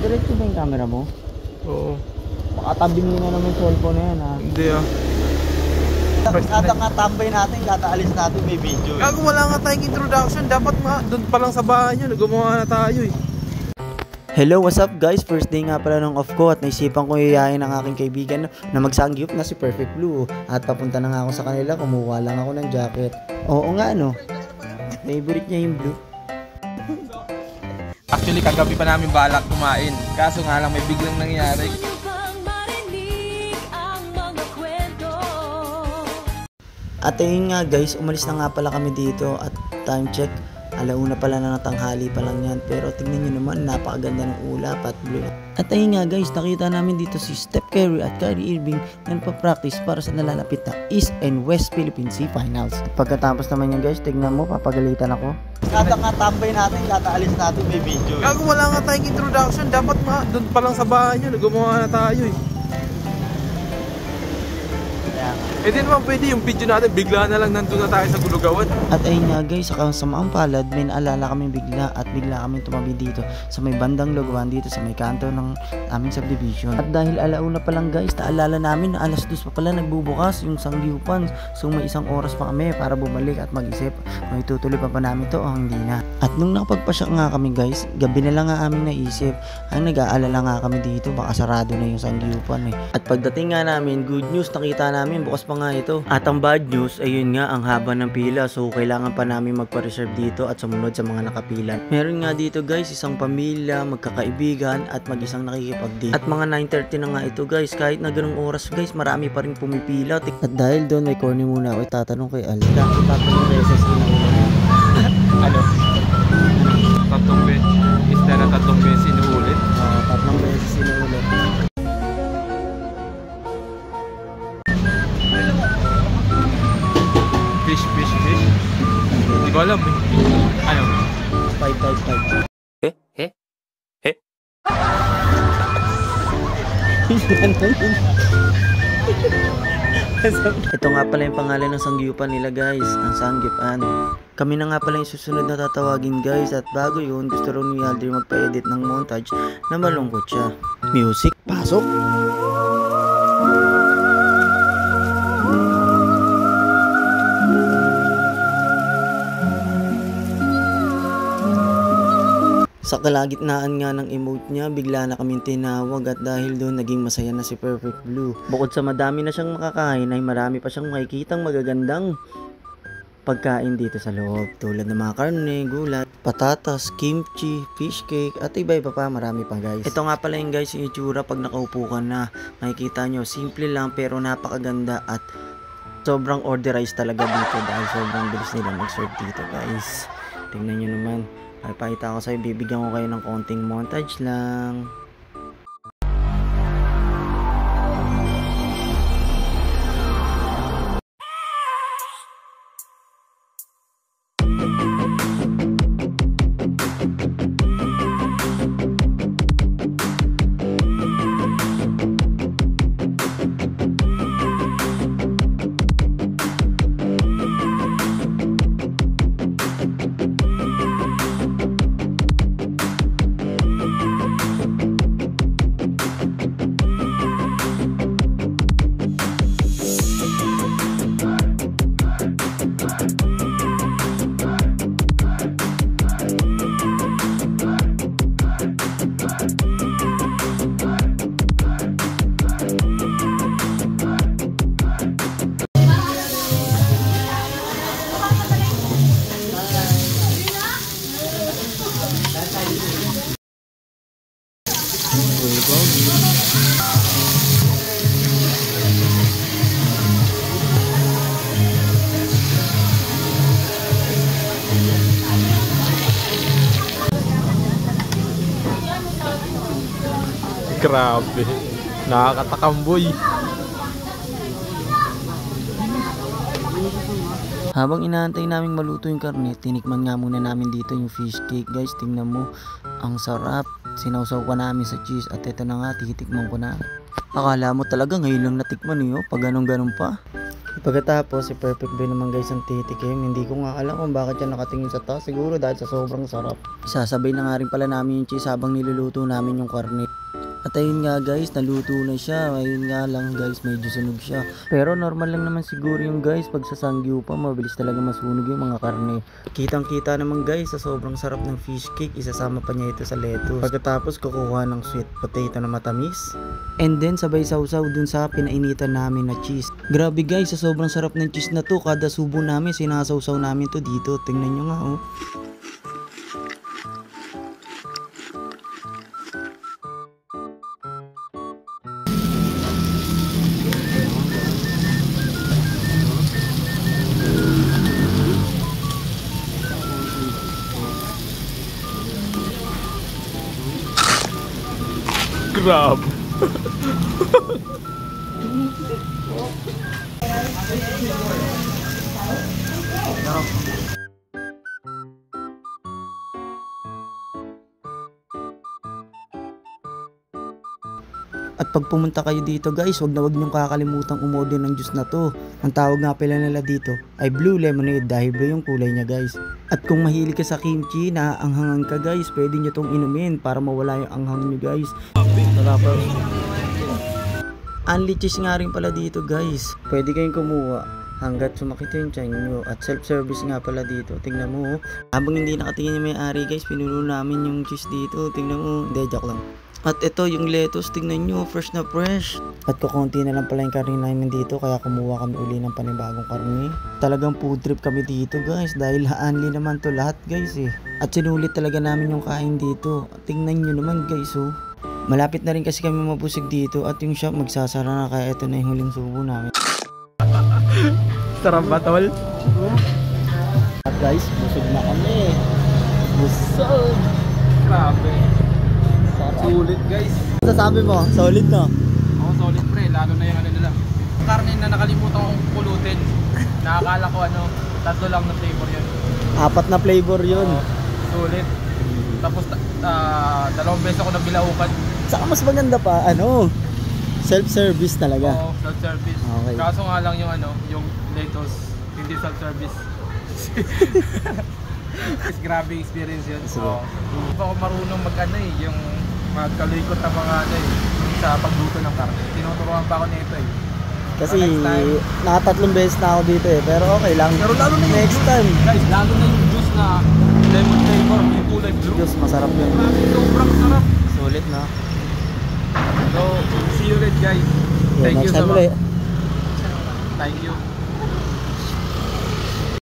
Diretso ba yung camera mo? Oo. Baka tabing nyo na naman yung cellphone na yan ha. Hindi ah. Kada nga tambay natin, kada alis natin may video. Gago, wala nga tayong introduction. Dapat nga, doon pa lang sa bahay nyo, gumawa na tayo eh. Hello, what's up guys? First day nga pala ng off ko at naisipan ko yayain ang aking kaibigan na magsangyup na si Perfect Blue. At papunta na nga ako sa kanila, kumuha lang ako ng jacket. Oo nga no, favorite niya yung blue. Actually, kagabi pa namin balak kumain. Kaso nga lang, may biglang nangyari. At ayun nga guys, umalis na nga pala kami dito at time check. Alauna pala na tanghali pa lang yan, pero tingnan nyo naman, napakaganda ng ulap at blue. At ayun nga guys, nakita namin dito si Steph Curry at Kyrie Irving na nagpa-practice para sa nalalapit na East and West Philippine Sea Finals. At pagkatapos naman yan guys, tignan mo, papagalitan ako. Kada nga tambay natin, kada alis natin may video. Gago, wala nga tayong introduction. Dapat nga, doon pa lang sa bahay nyo, gumawa na tayo eh. Eh di naman pwede yung video natin, bigla na lang nandun na tayo sa Gulugawan. At ayun nga guys, sa kasamaang palad, may naalala kami bigla at bigla kami tumabi dito sa may bandang Luguan dito sa may kanto ng aming subdivision. At dahil alauna pa lang guys, naalala namin na alas 2 pa pala nagbubukas yung sangyupan. So may isang oras pa kami para bumalik at mag-isip kung itutuloy pa namin to o hindi na. At nung nakapagpasya nga kami guys, gabi na lang nga aming naisip. Ang nag-aalala nga kami dito, baka sarado na yung sangyupan eh. At pagdating nga namin, good news, nakita namin bukas pa nga ito. At ang bad news, ayun nga, ang haba ng pila. So kailangan pa namin magpa-reserve dito at sumunod sa mga nakapilan. Meron nga dito guys, isang pamilya, magkakaibigan at mag-isang nakikipag-date. At mga 9:30 na nga ito guys. Kahit na ganung oras guys, marami pa rin pumipila. At dahil doon may corny muna ako, tatanong kay Al. Dahil tatanong beses inuulit. Ano? Tatlong beses. Instead na tatlong beses inuulit? Tatlong beses inuulit. Fish. Hindi ko alam eh. Ano? 555. Ito nga pala yung pangalan ng sangyupan nila guys, ang sangyupan. Kami na nga pala yung susunod na tatawagin guys. At bago yun, gusto rin ni Aldrin magpa-edit ng montage na malungkot siya. Music, pasok! Sa kalagitnaan nga ng emote niya, bigla na kaming tinawag at dahil doon naging masaya na si Perfect Blue. Bukod sa madami na siyang makakain ay marami pa siyang makikitang magagandang pagkain dito sa loob. Tulad ng mga karne, gulat, patatas, kimchi, fish cake at iba-iba pa, marami pa guys. Ito nga pala yung guys yung itsura pag nakaupo ka na. Makikita nyo, simple lang pero napakaganda at sobrang orderized talaga dito dahil sobrang bilis nila mag-serve dito guys. Tingnan nyo naman. Ay, pakita ko sa'yo, bibigyan ko kayo ng konting montage lang. Grabe. Nakakatakamboy. Habang inaantay naming maluto yung karne, tinikman nga muna namin dito yung fish cake guys. Tingnan mo, ang sarap. Sinawsaw pa namin sa cheese at ito na nga, titikman ko na. Akala mo talaga ngayon lang natikman pag ganun pa. Pagkatapos, si Perfect Boy naman guys ang titikim. Hindi ko nga alam kung bakit siya nakatingin sa taas. Siguro dahil sa sobrang sarap. Sasabay na nga rin pala namin yung cheese habang niluluto namin yung karne. At ayun nga guys, naluto na siya. Ayun nga lang guys, medyo sunog siya. Pero normal lang naman siguro yung guys, pag sa sangyupa, mabilis talaga masunog yung mga karne. Kitang kita naman guys, sa sobrang sarap ng fish cake, isasama pa niya ito sa lettuce. Pagkatapos kukuha ng sweet potato na matamis. And then sabay sausaw dun sa pinainitan namin na cheese. Grabe guys, sa sobrang sarap ng cheese na to, kada subo namin, sinasawsaw namin to dito. Tingnan nyo nga oh. Grab. At pag pumunta kayo dito guys, wag niyong kakalimutan umorder ng juice na to. Ang tawag nga pala nila dito ay Blue Lemonade dahil blue yung kulay niya guys. At kung mahilig ka sa kimchi na anghangan ka guys, pwede nyo tong inumin para mawala yung anghang nyo guys. Unli cheese nga rin pala dito guys. Pwede kayong kumuha hanggat sumakit yung tiyan nyo. At self-service nga pala dito. Tingnan mo oh. Habang hindi nakatingin yung may-ari guys, pinuno namin yung cheese dito. Tingnan mo. Hindi, joke lang. At ito yung lettuce, tingnan nyo, fresh na fresh. At kukunti na lang pala yung karne namin dito, kaya kumuha kami uli ng panibagong karne. Talagang food trip kami dito guys, dahil haanli naman to lahat guys eh. At sinulit talaga namin yung kain dito. Tingnan nyo naman guys oh. Malapit na rin kasi kami mabusig dito at yung shop magsasara na, kaya ito na yung huling subo namin. Sarap ba tol? At guys, busog na kami. Busog! Grabe. Sulit guys. Sasabi mo, solid no? Ako solid pre, lalo na yung ano nila. Karne na nakalimutan kong pulutin. Nakakala ko ano, 3 lang na flavor yun. 4 na flavor yun. Sulit. Tapos 2 beses ako nabilaukan. Saka mas maganda pa, ano, self-service talaga. Oo, self-service. Okay. Kaso nga lang yung ano, yung lettuce, hindi self-service. Mas grabe experience yun. So, hindi pa ako marunong mag-ano eh, yung magkalikot ng mga ano eh, sa pagluto ng karne. Tinuturuan pa ako nito eh. Kasi Next time. nakatatlong beses na ako dito eh, pero okay lang. Pero lalo na yung next juice, time. guys, lalo na yung juice na lemon flavor, yung kulay blue. Diyos, masarap yun. Grabe, sobrang sarap. Sulit na. So, see you ulit guys. Thank you next so time much. ulit. Thank you.